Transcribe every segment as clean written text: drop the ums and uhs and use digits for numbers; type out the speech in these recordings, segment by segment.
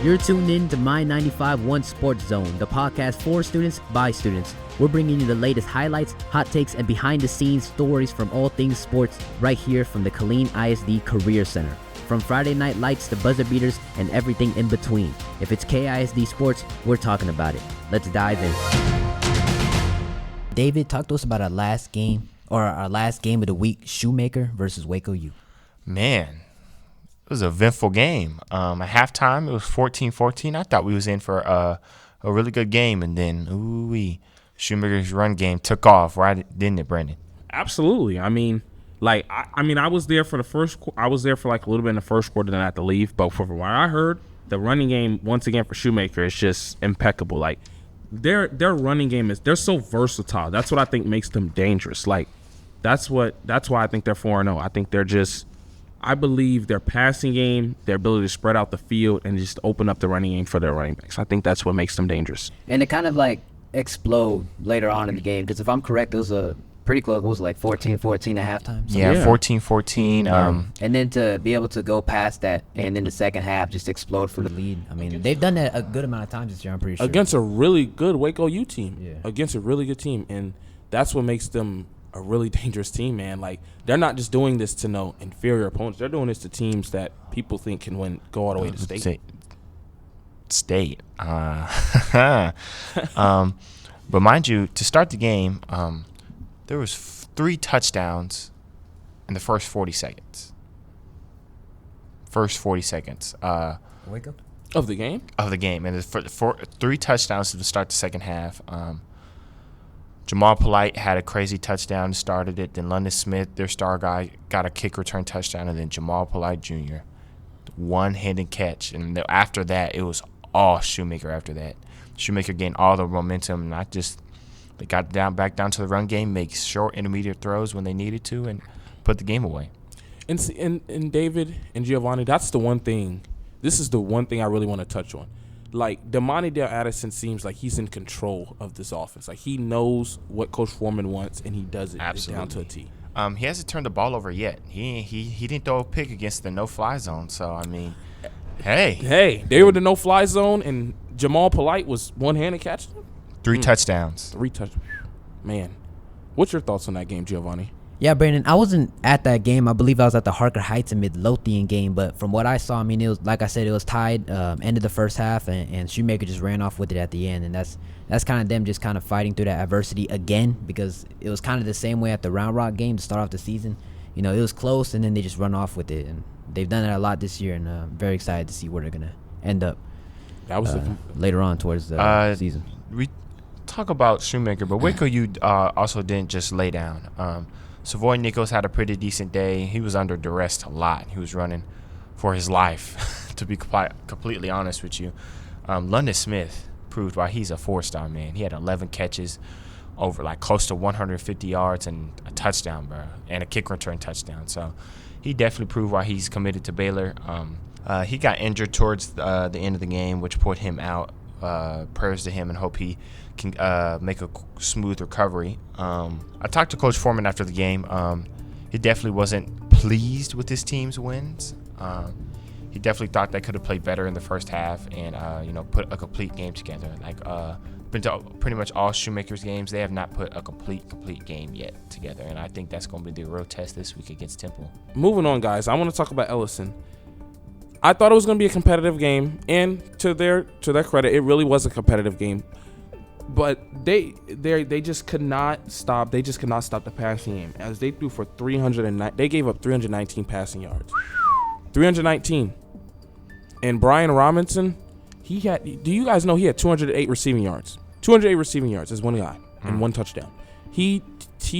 You're tuned in to My 95.1 Sports Zone, the podcast for students by students. We're bringing you the latest highlights, hot takes, and behind-the-scenes stories from all things sports right here from the Killeen ISD Career Center. From Friday Night Lights to buzzer beaters and everything in between. If it's KISD Sports, we're talking about it. Let's dive in. David, talk to us about our last game of the week, Shoemaker versus Waco U. Man, it was an eventful game. At halftime, it was 14-14. I thought we was in for a really good game, and then, Shoemaker's run game took off, right? Didn't it, Brandon? Absolutely. I mean, I was there for like a little bit in the first quarter, then I had to leave. But from what I heard, the running game once again for Shoemaker is just impeccable. Like their running game they're so versatile. That's what I think makes them dangerous. Like that's why I think they're 4-0. I think I believe their passing game, their ability to spread out the field and just open up the running game for their running backs. I think that's what makes them dangerous. And it kind of like explode later on in the game, because if I'm correct, it was a pretty close. It was like 14-14 at halftime. So. Yeah, 14-14. And then to be able to go past that and in the second half just explode for the lead. I mean, they've done that a good amount of times this year, I'm pretty sure. Against a really good Waco U team. Yeah. Against a really good team. And that's what makes them a really dangerous team, man. Like, they're not just doing this to no inferior opponents. They're doing this to teams that people think can go all the way to state. But mind you, to start the game, there was 3 touchdowns in the first 40 seconds. Waco? Of the game? Of the game. And 3 touchdowns to start the second half. Jamal Polite had a crazy touchdown, started it. Then Marlon Smith, their star guy, got a kick return touchdown. And then Jamal Polite Jr., one-handed catch. And after that, it was all Shoemaker after that. Shoemaker gained all the momentum. They got back down to the run game, make short, intermediate throws when they needed to, and put the game away. And David and Giovanni, that's the one thing. This is the one thing I really want to touch on. Like, Damani Ellison seems like he's in control of this offense. Like, he knows what Coach Foreman wants, and he does it down to a T. He hasn't turned the ball over yet. He didn't throw a pick against the no-fly zone. So, I mean, hey. They were the no-fly zone, and Jamal Polite was one-handed catching them? 3 touchdowns. 3 touchdowns. Man, what's your thoughts on that game, Giovanni? Yeah, Brandon, I wasn't at that game. I believe I was at the Harker Heights and Midlothian game. But from what I saw, I mean, it was, like I said, it was tied end of the first half, and Shoemaker just ran off with it at the end. And that's kind of them just kind of fighting through that adversity again, because it was kind of the same way at the Round Rock game to start off the season. You know, it was close, and then they just run off with it. And they've done that a lot this year, and I'm very excited to see where they're going to end up later on towards the season. We talk about Shoemaker, but Waco U also didn't just lay down. Savoy Nichols had a pretty decent day. He was under duress a lot. He was running for his life, to be completely honest with you. Marlon Smith proved why he's a 4-star, man. He had 11 catches, over like close to 150 yards and a touchdown, bro, and a kick return touchdown. So he definitely proved why he's committed to Baylor. He got injured towards the end of the game, which put him out. Prayers to him, and hope he can make a smooth recovery. I talked to Coach Foreman after the game. He definitely wasn't pleased with his team's wins. He definitely thought they could have played better in the first half and put a complete game together. Like been to pretty much all Shoemaker's games, they have not put a complete game yet together, and I think that's going to be the real test this week against Temple. Moving on, guys, I want to talk about Ellison. I thought it was going to be a competitive game, and to their credit, it really was a competitive game. But they just could not stop. They just could not stop the passing game, as they threw for 309. They gave up 319 passing yards, 319. And Brian Robinson, he had. Do you guys know he had 208 receiving yards? 208 receiving yards as one guy and 1 touchdown. He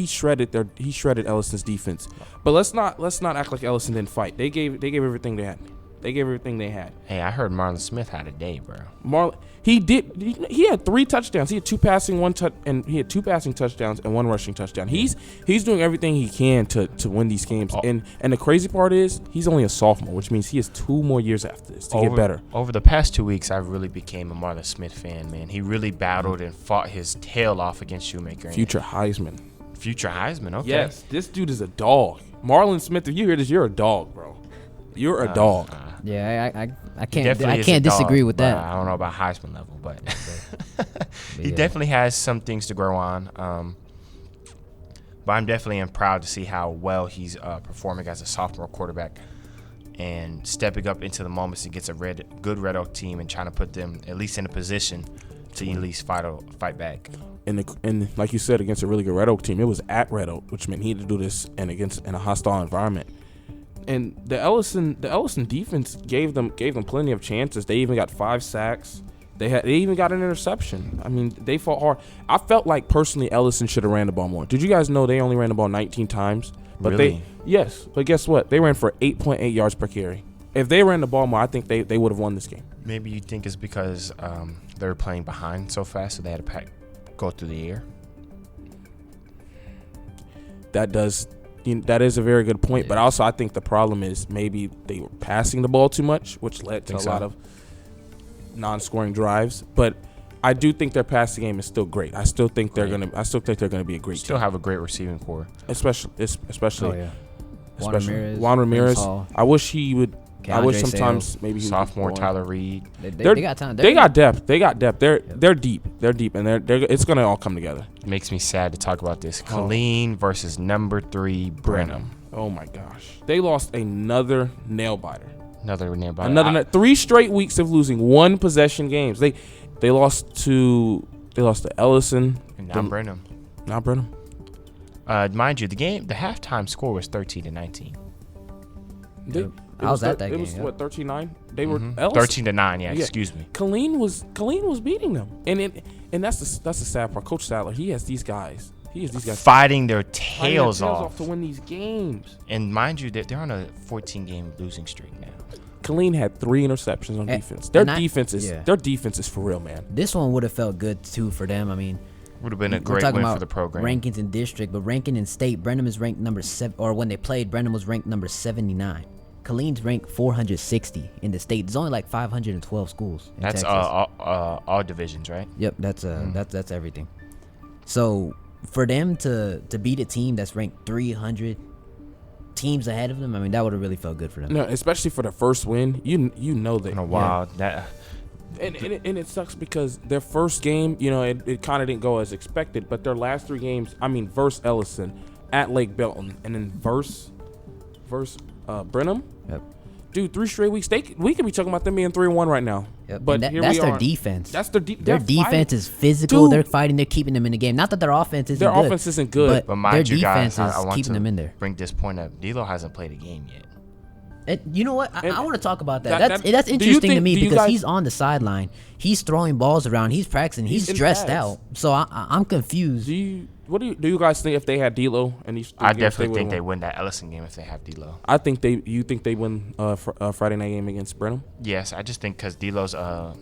shredded Ellison's defense. But let's not act like Ellison didn't fight. They gave everything they had. Hey, I heard Marlon Smith had a day, bro. He did. He had 3 touchdowns. He had 2 passing, he had 2 passing touchdowns and 1 rushing touchdown. He's doing everything he can to win these games. And the crazy part is he's only a sophomore, which means he has 2 more years after this to get better. Over the past 2 weeks, I really became a Marlon Smith fan, man. He really battled and fought his tail off against Shoemaker. Future Heisman, okay. Yes, this dude is a dog. Marlon Smith, if you hear this, you're a dog, bro. You're a dog. Yeah, I He can't definitely I is a can't disagree dog, with but that. I don't know about Heisman level, but he yeah. definitely has some things to grow on. But I'm definitely proud to see how well he's performing as a sophomore quarterback and stepping up into the moments against a good Red Oak team and trying to put them at least in a position to at least fight back. And like you said, against a really good Red Oak team, it was at Red Oak, which meant he had to do this in a hostile environment. And the Ellison defense gave them plenty of chances. They even got 5 sacks. They even got an interception. I mean, they fought hard. I felt like personally Ellison should have ran the ball more. Did you guys know they only ran the ball 19 times? But Really? Yes. But guess what? They ran for 8.8 yards per carry. If they ran the ball more, I think they would have won this game. Maybe you think it's because they were playing behind so fast, so they had to go through the air. That is a very good point. But also I think the problem is maybe they were passing the ball too much, which led to a lot of non-scoring drives. But I do think their passing game is still great. I still think they're gonna be a great Still team. have a great receiving core. Especially Juan Ramirez. Hall, I wish he would. I wish Keandre sometimes Sales. maybe he Sophomore would Tyler Reed. They got time. They got depth. They're deep, and it's gonna all come together. Makes me sad to talk about this. Killeen versus number 3 Brenham. Oh my gosh, they lost another nail biter. Another nail biter. 3 straight weeks of losing 1 possession games. They lost to Ellison. And now Brenham. Now Brenham. Mind you, the halftime score was 13-19. I was at that game. It was yeah. what, 13-9? They were 13-9. Yeah, excuse me. Killeen was beating them, and that's the sad part. Coach Sadler, he has these guys Fighting their tails off to win these games. And mind you, they're on a 14-game losing streak now. Killeen had 3 interceptions on defense. Their defense is for real, man. This one would have felt good too for them. I mean, would have been a great win for the program. Rankings in district, but ranking in state, Brenham is ranked number 7. Or when they played, Brenham was ranked number 79. Killeen's ranked 460 in the state. There's only like 512 schools in That's Texas. all divisions, right? Yep, that's everything. So for them to beat a team that's ranked 300 teams ahead of them, I mean, that would have really felt good for them. No, especially for the first win. You know that. In a while, And it sucks because their first game, it kind of didn't go as expected. But their last 3 games, I mean, versus Ellison, at Lake Belton, and then versus Brenham. Yep. Dude, 3 straight weeks. We could be talking about them being 3-1 right now. Yep. But that's their defense. That's their defense is physical. Dude. They're fighting. They're keeping them in the game. Not that their offense isn't Their good. offense isn't good. But their mind you defense guys, I is want keeping to them in there. bring this point up. D'Lo hasn't played a game yet. You know what? I want to talk about that. That's interesting to me because guys, he's on the sideline. He's throwing balls around. He's practicing. He's dressed out. So I'm confused. Do you guys think if they had D'Lo and these? I definitely think they win that Ellison game if they have D'Lo. I think you think they win Friday night game against Brenham? Yes, I just think because D'Lo's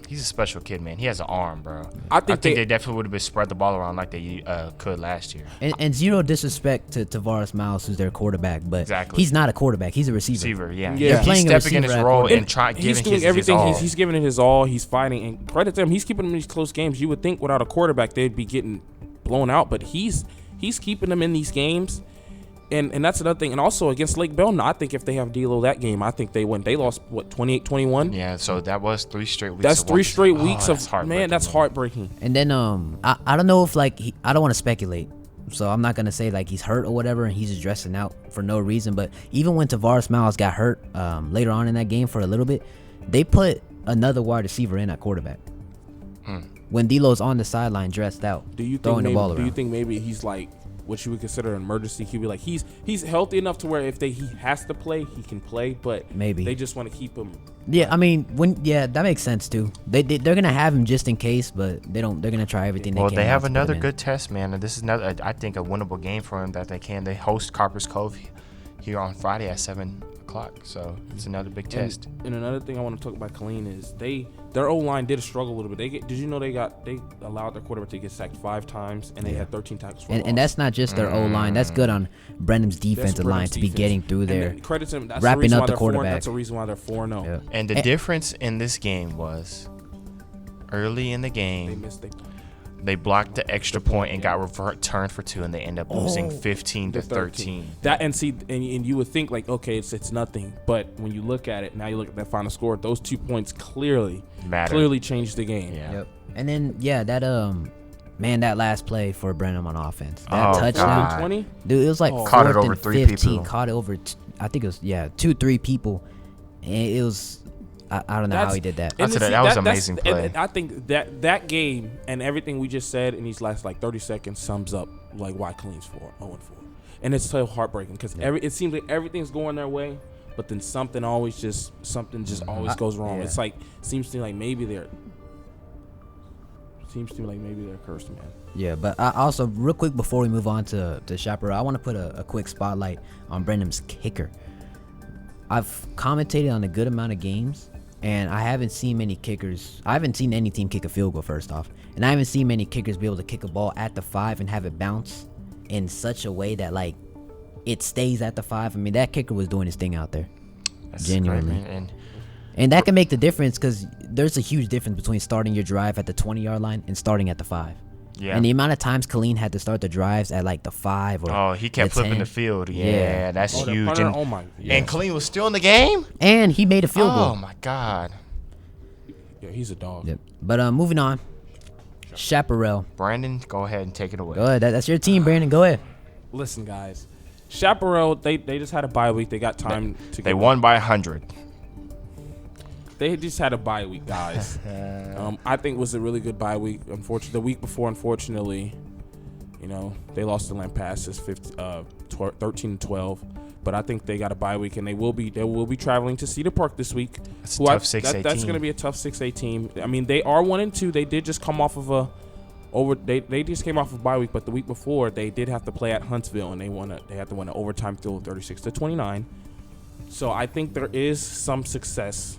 he's a special kid, man. He has an arm, bro. I think they definitely would have been spread the ball around like they could last year. And zero disrespect to Tavares Miles, who's their quarterback, but exactly. He's not a quarterback. He's a receiver. Yeah. They're playing he's stepping in his role and he's doing everything. He's giving it his all. He's fighting, and credit to him. He's keeping them in these close games. You would think without a quarterback they'd be getting blown out, but he's keeping them in these games, and that's another thing. And also against Lake Belton, I think if they have D'Lo that game, I think they win. They lost 28-21. Yeah, so that was 3 straight weeks. That's 3 straight weeks of heartbreaking. That's heartbreaking. And then I don't know if I don't want to speculate, so I'm not gonna say like he's hurt or whatever, and he's just dressing out for no reason. But even when Tavares Miles got hurt later on in that game for a little bit, they put another wide receiver in at quarterback. When D'Lo's on the sideline dressed out, throwing the ball around. Do you think maybe he's like what you would consider an emergency QB? Like he's healthy enough to where if he has to play, he can play, but maybe they just want to keep him. Yeah, I mean, that makes sense too. They're gonna have him just in case, but they're gonna try everything they can. Well, they have another good test, man, and this is another, I think, a winnable game for them that they can. They host Copper's Cove here on Friday at 7 o'clock, so it's another big test. And another thing I want to talk about Killeen is their O-line did struggle a little bit. Did you know they allowed their quarterback to get sacked 5 times, and they had 13 tackles for loss. And that's not just their O-line. That's good on Brenham's defensive line to be getting through there. Credit to them. That's wrapping the up the quarterback. That's the reason why they're 4-0. Yeah. And the difference in this game was early in the game, They blocked the extra point and got returned for 2, and they end up losing 15-13. That and you would think like, okay, it's nothing, but when you look at it, now you look at that final score, those 2 points clearly changed the game. Yeah. Yep. And then that last play for Brenham on offense, that touchdown, 20, dude, it was like caught it 4th over and 3 15, people. caught it over. I think it was 2-3 people, and it was. I don't know how he did that. That was an amazing play. I think that game and everything we just said in these last like 30 seconds sums up like why Killeen's 0-4, and it's so heartbreaking because it seems like everything's going their way, but then something always always goes wrong. It's like seems to me like maybe they're cursed, man. Yeah, but I also real quick before we move on to Chaparral, I want to put a quick spotlight on Brenham's kicker. I've commentated on a good amount of games, and I haven't seen many kickers. I haven't seen any team kick a field goal, first off. And I haven't seen many kickers be able to kick a ball at the 5 and have it bounce in such a way that, like, it stays at the 5. I mean, that kicker was doing his thing out there. That's genuinely. great, and that can make the difference because there's a huge difference between starting your drive at the 20-yard line and starting at the 5. Yeah. And the amount of times Killeen had to start the drives at like the 5 or he kept flipping 10. the field. Yeah, that's huge. And Killeen was still in the game? And he made a field goal. Oh, my God. Yeah, he's a dog. Yep. But moving on. Chaparral. Brandon, go ahead and take it away. Go ahead. That's your team, Brandon. Go ahead. Listen, guys. Chaparral, they just had a bye week. They got time to They won by 100. They just had a bye week, guys. I think it was a really good bye week. Unfortunately, the week before, unfortunately, they lost to Lampasas 13-12. But I think they got a bye week, and they will be traveling to Cedar Park this week. That's a tough 6A team. That's going to be a tough 6A team. I mean, they are 1-2. They did just come off of they just came off of bye week, but the week before they did have to play at Huntsville, and they had to win an overtime field 36-29. So I think there is some success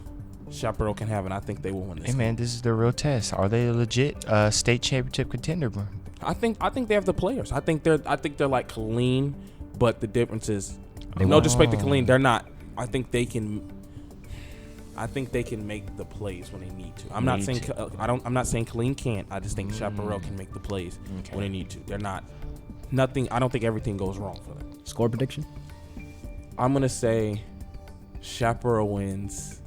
Chaparral can have, and I think they will win this. Hey man, this is their real test. Are they a legit state championship contender, bro? I think they have the players. I think they're like Killeen, but the difference is disrespect to Killeen, they're not. I think they can make the plays when they need to. I'm not saying Killeen can't. I just think Chaparral can make the plays when they need to. They're not nothing. I don't think everything goes wrong for them. Score prediction? I'm gonna say Chaparral wins.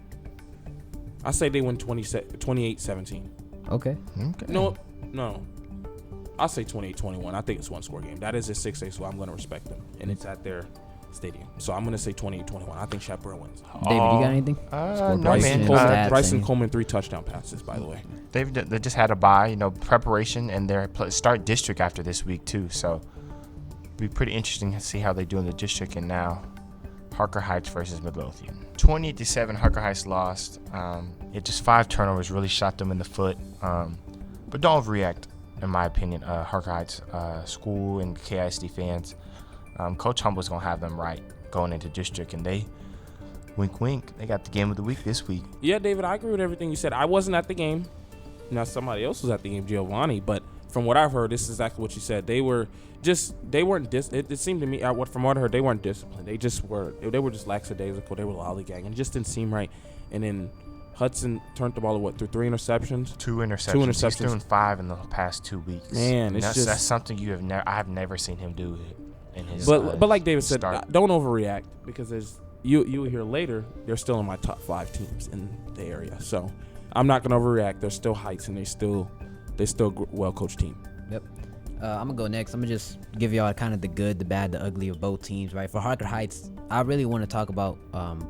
I say they win 28-17. Okay. No. I'll say 28-21. I think it's one score game. That is a 6A, so I'm going to respect them. And it's at their stadium. So I'm going to say 28-21. I think Chaparral wins. David, you got anything? No, man. Bryson Coleman 3 touchdown passes, by the way. They just had a bye, preparation, and their start district after this week, too. So it'll be pretty interesting to see how they do in the district. And now Harker Heights versus Midlothian. 28-7, Harker Heights lost. Just 5 turnovers really shot them in the foot. But don't overreact, in my opinion. Harker Heights school and KISD fans. Coach Humble's going to have them right going into district. And they, wink, wink, they got the game of the week this week. Yeah, David, I agree with everything you said. I wasn't at the game. Now, somebody else was at the game, Giovanni. But from what I've heard, this is exactly what you said. They weren't it seemed to me, from what I heard, they weren't disciplined. They were just lackadaisical. They were lollygagging. It just didn't seem right. And then Hudson turned the ball through 3 interceptions? 2 interceptions. He's doing 5 in the past 2 weeks. Man, that's something I have never seen him do in his But like David said, don't overreact, because you will hear later, they're still in my top 5 teams in the area. So I'm not going to overreact. They're still Heights, and they're still a well-coached team. Yep. I'm going to go next. I'm going to just give y'all kind of the good, the bad, the ugly of both teams, right? For Harker Heights, I really want to talk about,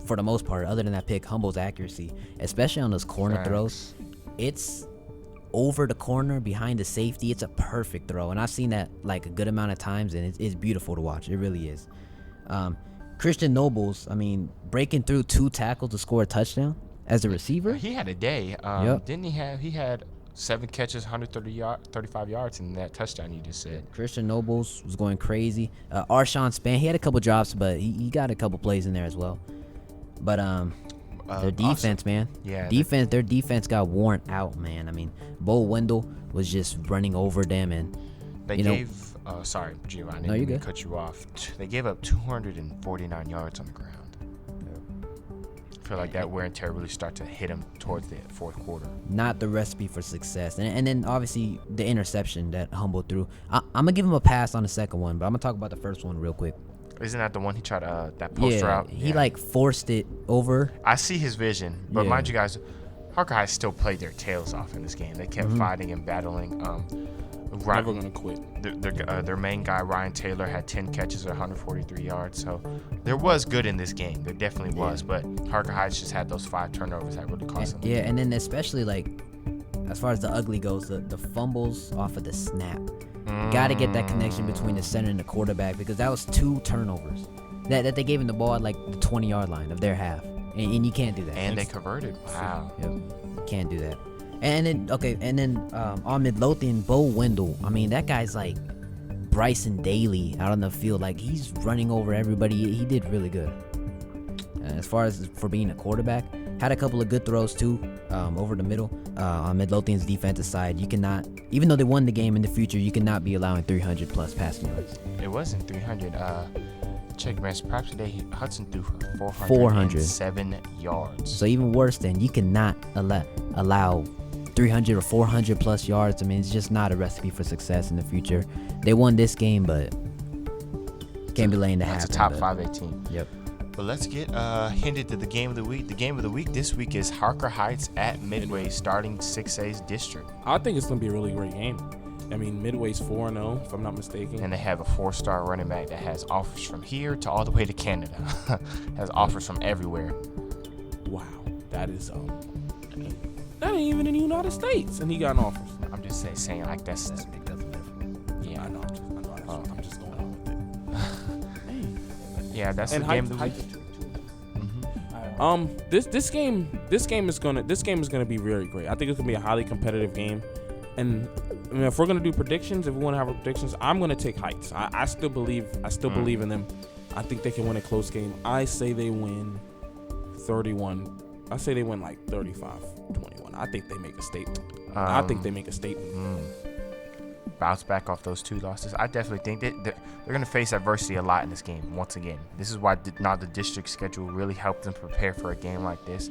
for the most part, other than that pick, Humble's accuracy, especially on those corner throws. It's over the corner, behind the safety. It's a perfect throw, and I've seen that like a good amount of times, and it's beautiful to watch. It really is. Christian Nobles, breaking through 2 tackles to score a touchdown as a receiver. He had a day. Yep. Didn't he have? He had 7 catches, 35 yards in that touchdown you just said. Christian Nobles was going crazy. Arshawn Span, he had a couple drops, but he got a couple plays in there as well. But their defense, man. Yeah. Their defense got worn out, man. Bo Wendell was just running over them, and they gave. Sorry, Giovanni. No, you're good. Cut you off. They gave up 249 yards on the ground. feel like that wear and tear really start to hit him towards the fourth quarter. Not the recipe for success. And then obviously the interception that Humble threw. I'm going to give him a pass on the second one, but I'm going to talk about the first one real quick. Isn't that the one he tried to, that post route? He like forced it over. I see his vision, but mind you guys, Harker Heights still played their tails off in this game. They kept fighting and battling. Never gonna quit. Their main guy, Ryan Taylor, had 10 catches or 143 yards. So there was good in this game. There definitely was. But Harker Heights just had those 5 turnovers that really cost them. Yeah, and then especially like as far as the ugly goes, the fumbles off of the snap. Got to get that connection between the center and the quarterback, because that was 2 turnovers that they gave him the ball at like the 20-yard line of their half. And you can't do that. And they converted. Wow. Yep. You can't do that. And then on Midlothian, Bo Wendell. I mean, that guy's like Bryson Daly out on the field. Like, he's running over everybody. He did really good. As far as for being a quarterback, had a couple of good throws too, over the middle. On Midlothian's defensive side, you cannot, even though they won the game in the future, you cannot be allowing 300 plus passing yards. It wasn't 300. Check Mass Props today. Hudson threw for 407 yards. So even worse than, you cannot allow 300 or 400 plus yards. I mean, it's just not a recipe for success in the future. They won this game, but can't be laying the half. That's a top 5A team. Yep. But let's get hinted to the game of the week. The game of the week this week is Harker Heights at Midway, starting 6A's district. I think it's going to be a really great game. I mean, Midway's 4-0, if I'm not mistaken. And they have a 4-star running back that has offers from here to all the way to Canada. Has offers from everywhere. Wow. That is, that ain't even in the United States, and he got an offers. I'm just saying like that's big. That's different. Yeah, I know. I'm just going on with it. Yeah, that's the game of the week. This game is gonna be very great. I think it's gonna be a highly competitive game, and I mean, if we're gonna do predictions, if we want to have predictions, I'm gonna take Heights. I still believe in them. I think they can win a close game. I say they win 31. I say they win like 35-21. I think they make a statement. Bounce back off those 2 losses. I definitely think that they're going to face adversity a lot in this game. Once again, this is why not the district schedule really helped them prepare for a game like this.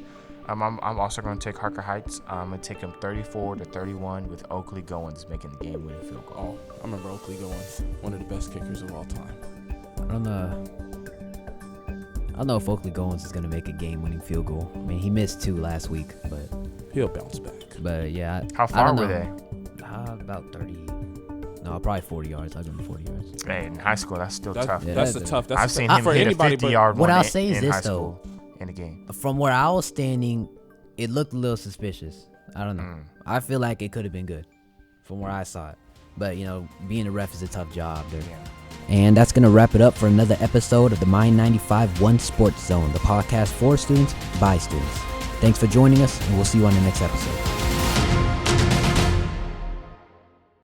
I'm also going to take Harker Heights. I'm going to take them 34-31 with Oakley Goins making the game-winning field goal. Oh, I remember Oakley Goins, one of the best kickers of all time. I don't know if Oakley Goins is going to make a game-winning field goal. I mean, he missed 2 last week, but he'll bounce back. But yeah, how far were they? About 30. No, probably 40 yards. I'll give him 40 yards. Hey, in high school, that's still tough. Yeah, that's tough. I've seen him hit a 50-yard what one I'll say is in this, high school in a game. From where I was standing, it looked a little suspicious. I don't know. I feel like it could have been good from where I saw it. But, you know, being a ref is a tough job. Yeah. And that's going to wrap it up for another episode of the Mind 95.1 Sports Zone, the podcast for students by students. Thanks for joining us, and we'll see you on the next episode.